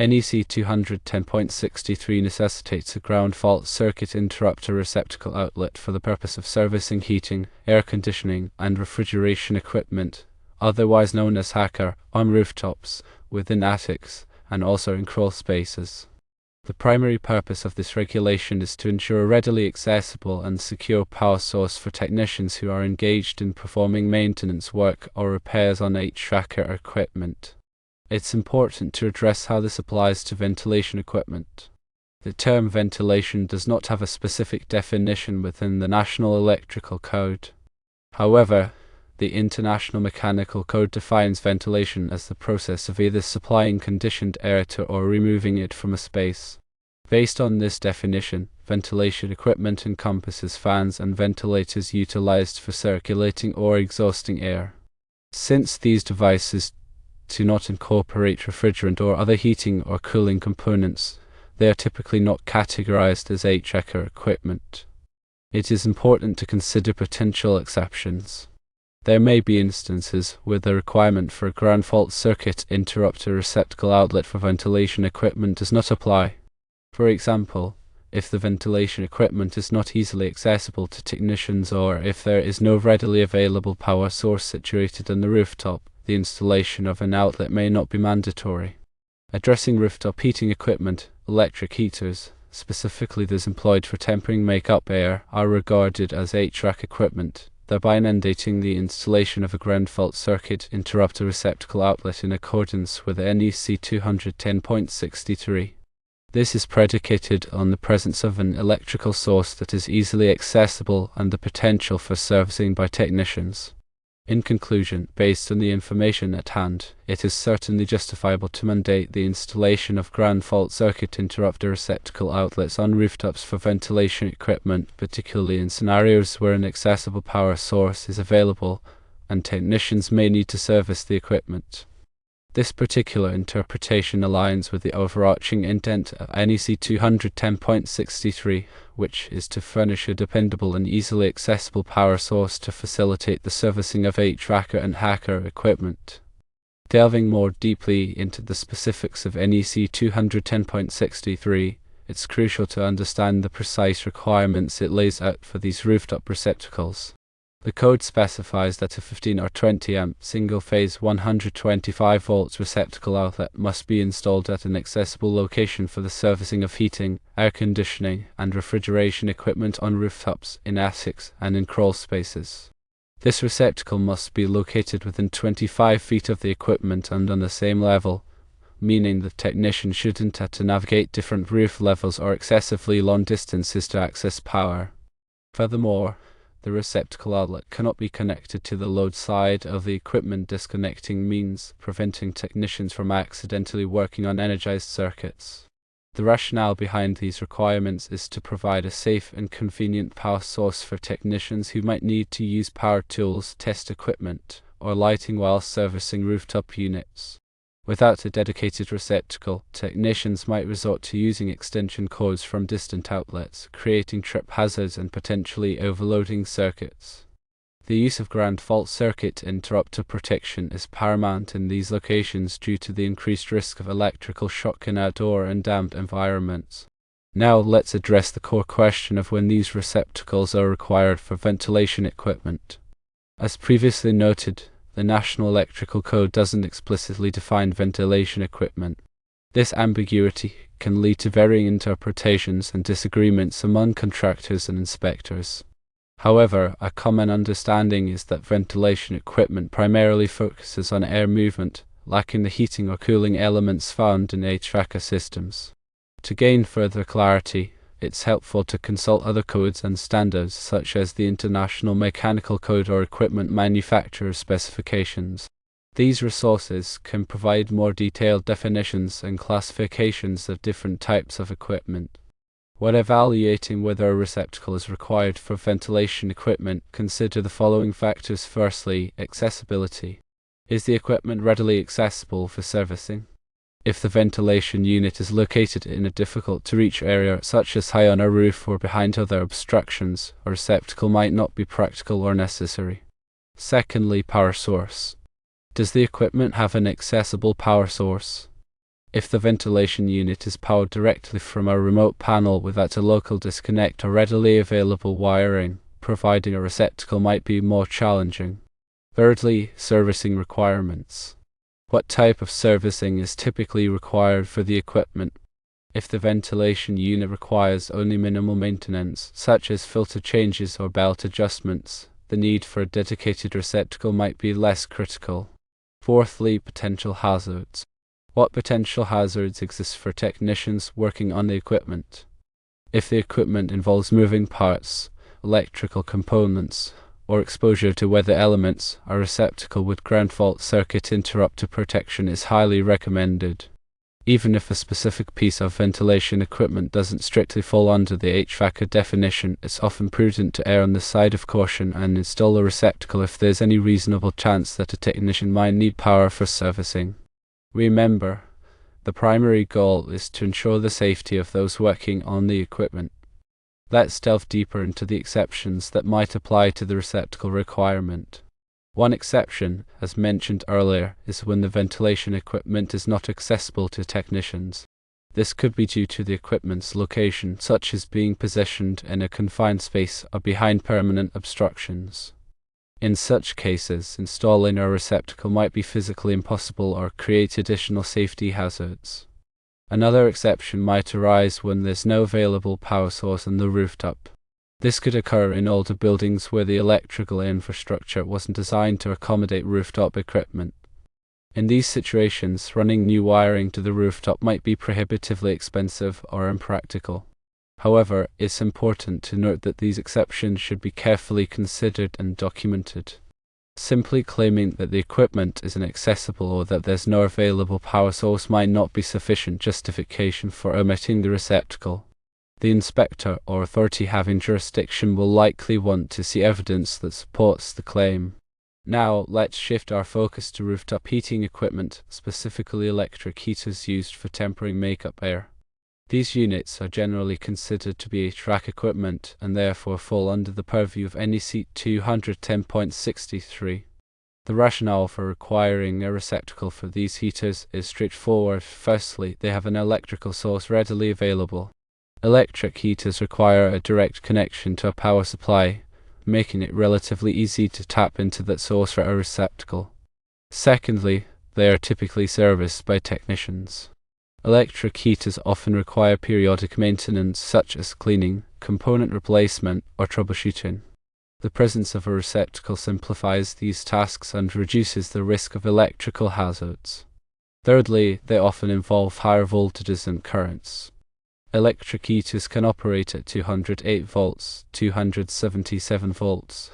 NEC 210.63 necessitates a ground fault circuit interrupter receptacle outlet for the purpose of servicing heating, air conditioning, and refrigeration equipment, otherwise known as HVACR, on rooftops, within attics, and also in crawl spaces. The primary purpose of this regulation is to ensure a readily accessible and secure power source for technicians who are engaged in performing maintenance work or repairs on HVACR equipment. It's important to address how this applies to ventilation equipment. The term ventilation does not have a specific definition within the National Electrical Code. However, the International Mechanical Code defines ventilation as the process of either supplying conditioned air to or removing it from a space. Based on this definition, ventilation equipment encompasses fans and ventilators utilized for circulating or exhausting air. Since these devices do not incorporate refrigerant or other heating or cooling components, they are typically not categorized as HVACR equipment. It is important to consider potential exceptions. There may be instances where the requirement for a ground fault circuit interrupter receptacle outlet for ventilation equipment does not apply. For example, if the ventilation equipment is not easily accessible to technicians or if there is no readily available power source situated on the rooftop, the installation of an outlet may not be mandatory. Addressing rooftop heating equipment, electric heaters, specifically those employed for tempering make-up air, are regarded as HVAC equipment, thereby mandating the installation of a ground fault circuit interrupter receptacle outlet in accordance with NEC 210.63. This is predicated on the presence of an electrical source that is easily accessible and the potential for servicing by technicians. In conclusion, based on the information at hand, it is certainly justifiable to mandate the installation of ground fault circuit interrupter receptacle outlets on rooftops for ventilation equipment, particularly in scenarios where an accessible power source is available and technicians may need to service the equipment. This particular interpretation aligns with the overarching intent of NEC 210.63, which is to furnish a dependable and easily accessible power source to facilitate the servicing of HVACR and HVACR equipment. Delving more deeply into the specifics of NEC 210.63, it's crucial to understand the precise requirements it lays out for these rooftop receptacles. The code specifies that a 15 or 20 amp single-phase 125 volts receptacle outlet must be installed at an accessible location for the servicing of heating, air conditioning, and refrigeration equipment on rooftops, in attics, and in crawl spaces. This receptacle must be located within 25 feet of the equipment and on the same level, meaning the technician shouldn't have to navigate different roof levels or excessively long distances to access power. Furthermore, the receptacle outlet cannot be connected to the load side of the equipment. Disconnecting means preventing technicians from accidentally working on energized circuits. The rationale behind these requirements is to provide a safe and convenient power source for technicians who might need to use power tools, test equipment, or lighting while servicing rooftop units. Without a dedicated receptacle, technicians might resort to using extension cords from distant outlets, creating trip hazards and potentially overloading circuits. The use of ground fault circuit interrupter protection is paramount in these locations due to the increased risk of electrical shock in outdoor and damp environments. Now let's address the core question of when these receptacles are required for ventilation equipment. As previously noted, the National Electrical Code doesn't explicitly define ventilation equipment. This ambiguity can lead to varying interpretations and disagreements among contractors and inspectors. However, a common understanding is that ventilation equipment primarily focuses on air movement, lacking the heating or cooling elements found in HVACR systems. To gain further clarity, it's helpful to consult other codes and standards such as the International Mechanical Code or equipment manufacturer specifications. These resources can provide more detailed definitions and classifications of different types of equipment. When evaluating whether a receptacle is required for ventilation equipment, consider the following factors. Firstly, accessibility. Is the equipment readily accessible for servicing? If the ventilation unit is located in a difficult-to-reach area, such as high on a roof or behind other obstructions, a receptacle might not be practical or necessary. Secondly, power source. Does the equipment have an accessible power source? If the ventilation unit is powered directly from a remote panel without a local disconnect or readily available wiring, providing a receptacle might be more challenging. Thirdly, servicing requirements. What type of servicing is typically required for the equipment? If the ventilation unit requires only minimal maintenance, such as filter changes or belt adjustments, the need for a dedicated receptacle might be less critical. Fourthly, potential hazards. What potential hazards exist for technicians working on the equipment? If the equipment involves moving parts, electrical components, or exposure to weather elements, a receptacle with ground fault circuit interrupter protection is highly recommended. Even if a specific piece of ventilation equipment doesn't strictly fall under the HVACR definition, it's often prudent to err on the side of caution and install a receptacle if there's any reasonable chance that a technician might need power for servicing. Remember, the primary goal is to ensure the safety of those working on the equipment. Let's delve deeper into the exceptions that might apply to the receptacle requirement. One exception, as mentioned earlier, is when the ventilation equipment is not accessible to technicians. This could be due to the equipment's location, such as being positioned in a confined space or behind permanent obstructions. In such cases, installing a receptacle might be physically impossible or create additional safety hazards. Another exception might arise when there's no available power source on the rooftop. This could occur in older buildings where the electrical infrastructure wasn't designed to accommodate rooftop equipment. In these situations, running new wiring to the rooftop might be prohibitively expensive or impractical. However, it's important to note that these exceptions should be carefully considered and documented. Simply claiming that the equipment is inaccessible or that there's no available power source might not be sufficient justification for omitting the receptacle. The inspector or authority having jurisdiction will likely want to see evidence that supports the claim. Now, let's shift our focus to rooftop heating equipment, specifically electric heaters used for tempering makeup air. These units are generally considered to be HVAC equipment and therefore fall under the purview of NEC 210.63. The rationale for requiring a receptacle for these heaters is straightforward. Firstly, they have an electrical source readily available. Electric heaters require a direct connection to a power supply, making it relatively easy to tap into that source for a receptacle. Secondly, they are typically serviced by technicians. Electric heaters often require periodic maintenance such as cleaning, component replacement, or troubleshooting. The presence of a receptacle simplifies these tasks and reduces the risk of electrical hazards. Thirdly, they often involve higher voltages and currents. Electric heaters can operate at 208 volts, 277 volts,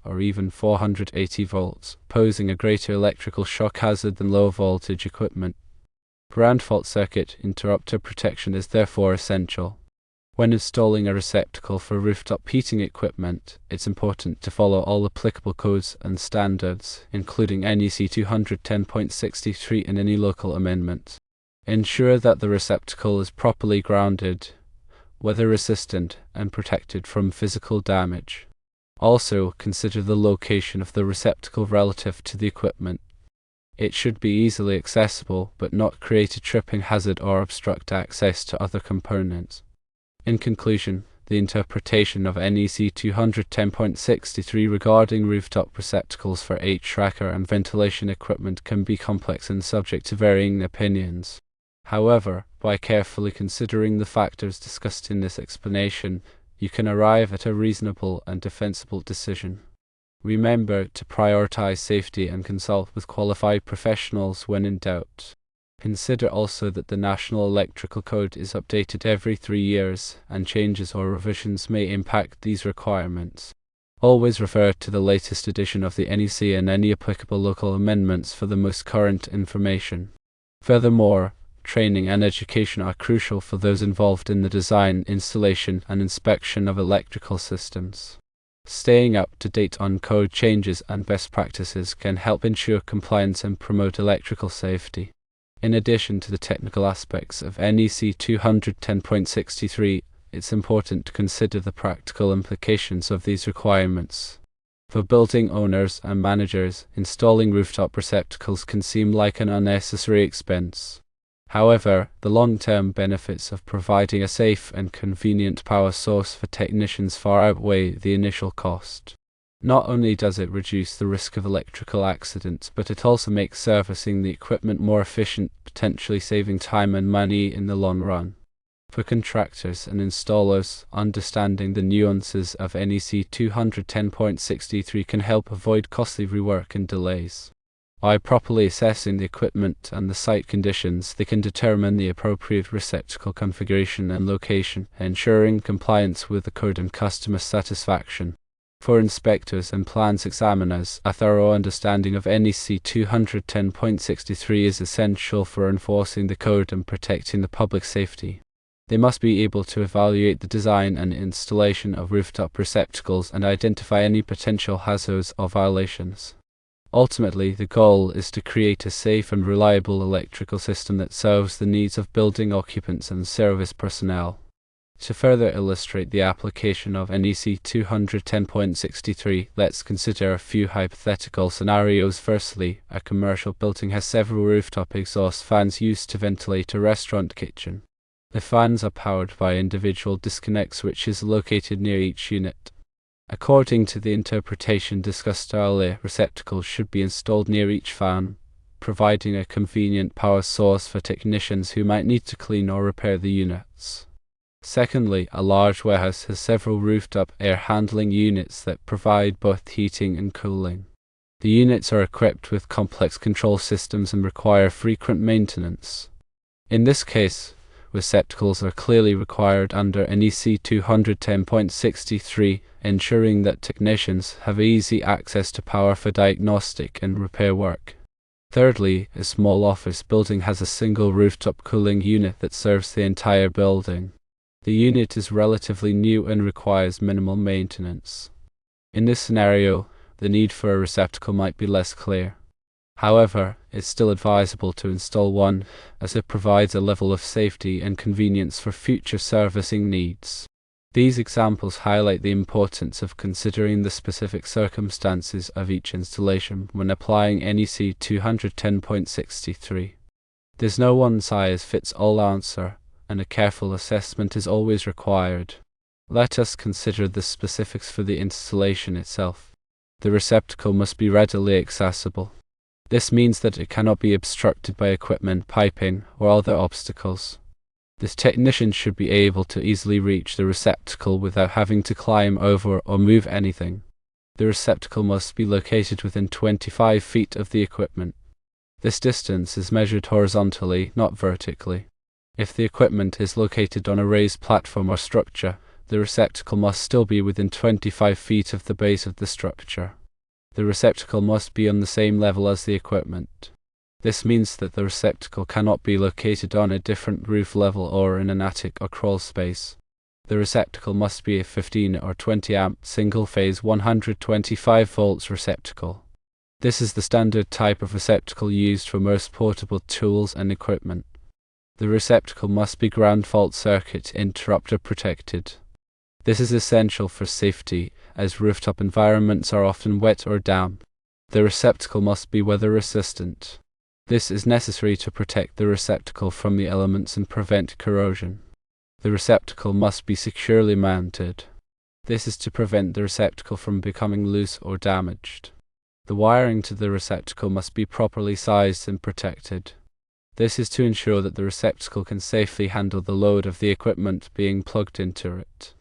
or even 480 volts, posing a greater electrical shock hazard than low voltage equipment. Ground fault circuit interrupter protection is therefore essential. When installing a receptacle for rooftop heating equipment, it's important to follow all applicable codes and standards, including NEC 210.63 and any local amendments. Ensure that the receptacle is properly grounded, weather resistant, and protected from physical damage. Also, consider the location of the receptacle relative to the equipment. It should be easily accessible, but not create a tripping hazard or obstruct access to other components. In conclusion, the interpretation of NEC 210.63 regarding rooftop receptacles for HVACR and ventilation equipment can be complex and subject to varying opinions. However, by carefully considering the factors discussed in this explanation, you can arrive at a reasonable and defensible decision. Remember to prioritize safety and consult with qualified professionals when in doubt. Consider also that the National Electrical Code is updated every 3 years, and changes or revisions may impact these requirements. Always refer to the latest edition of the NEC and any applicable local amendments for the most current information. Furthermore, training and education are crucial for those involved in the design, installation, and inspection of electrical systems. Staying up to date on code changes and best practices can help ensure compliance and promote electrical safety. In addition to the technical aspects of NEC 210.63, it's important to consider the practical implications of these requirements. For building owners and managers, installing rooftop receptacles can seem like an unnecessary expense. However, the long-term benefits of providing a safe and convenient power source for technicians far outweigh the initial cost. Not only does it reduce the risk of electrical accidents, but it also makes servicing the equipment more efficient, potentially saving time and money in the long run. For contractors and installers, understanding the nuances of NEC 210.63 can help avoid costly rework and delays. By properly assessing the equipment and the site conditions, they can determine the appropriate receptacle configuration and location, ensuring compliance with the code and customer satisfaction. For inspectors and plans examiners, a thorough understanding of NEC 210.63 is essential for enforcing the code and protecting the public safety. They must be able to evaluate the design and installation of rooftop receptacles and identify any potential hazards or violations. Ultimately, the goal is to create a safe and reliable electrical system that serves the needs of building occupants and service personnel. To further illustrate the application of NEC 210.63, let's consider a few hypothetical scenarios. Firstly, a commercial building has several rooftop exhaust fans used to ventilate a restaurant kitchen. The fans are powered by individual disconnect switches located near each unit. According to the interpretation discussed earlier, receptacles should be installed near each fan, providing a convenient power source for technicians who might need to clean or repair the units. Secondly, a large warehouse has several rooftop air handling units that provide both heating and cooling. The units are equipped with complex control systems and require frequent maintenance. In this case, receptacles are clearly required under NEC 210.63, ensuring that technicians have easy access to power for diagnostic and repair work. Thirdly, a small office building has a single rooftop cooling unit that serves the entire building. The unit is relatively new and requires minimal maintenance. In this scenario, the need for a receptacle might be less clear. However, it's still advisable to install one, as it provides a level of safety and convenience for future servicing needs. These examples highlight the importance of considering the specific circumstances of each installation when applying NEC 210.63. There's no one-size-fits-all answer, and a careful assessment is always required. Let us consider the specifics for the installation itself. The receptacle must be readily accessible. This means that it cannot be obstructed by equipment, piping, or other obstacles. This technician should be able to easily reach the receptacle without having to climb over or move anything. The receptacle must be located within 25 feet of the equipment. This distance is measured horizontally, not vertically. If the equipment is located on a raised platform or structure, the receptacle must still be within 25 feet of the base of the structure. The receptacle must be on the same level as the equipment. This means that the receptacle cannot be located on a different roof level or in an attic or crawl space. The receptacle must be a 15 or 20 amp single-phase 125 volts receptacle. This is the standard type of receptacle used for most portable tools and equipment. The receptacle must be ground fault circuit interrupter protected. This is essential for safety, as rooftop environments are often wet or damp. The receptacle must be weather resistant. This is necessary to protect the receptacle from the elements and prevent corrosion. The receptacle must be securely mounted. This is to prevent the receptacle from becoming loose or damaged. The wiring to the receptacle must be properly sized and protected. This is to ensure that the receptacle can safely handle the load of the equipment being plugged into it.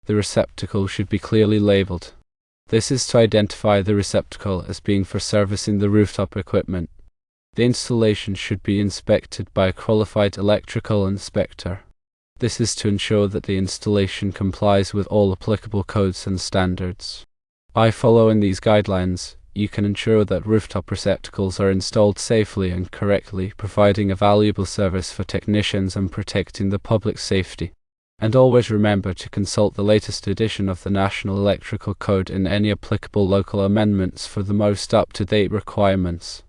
The receptacle should be clearly labeled. This is to identify the receptacle as being for servicing the rooftop equipment. The installation should be inspected by a qualified electrical inspector. This is to ensure that the installation complies with all applicable codes and standards. By following these guidelines, you can ensure that rooftop receptacles are installed safely and correctly, providing a valuable service for technicians and protecting the public safety. And always remember to consult the latest edition of the National Electrical Code and any applicable local amendments for the most up-to-date requirements.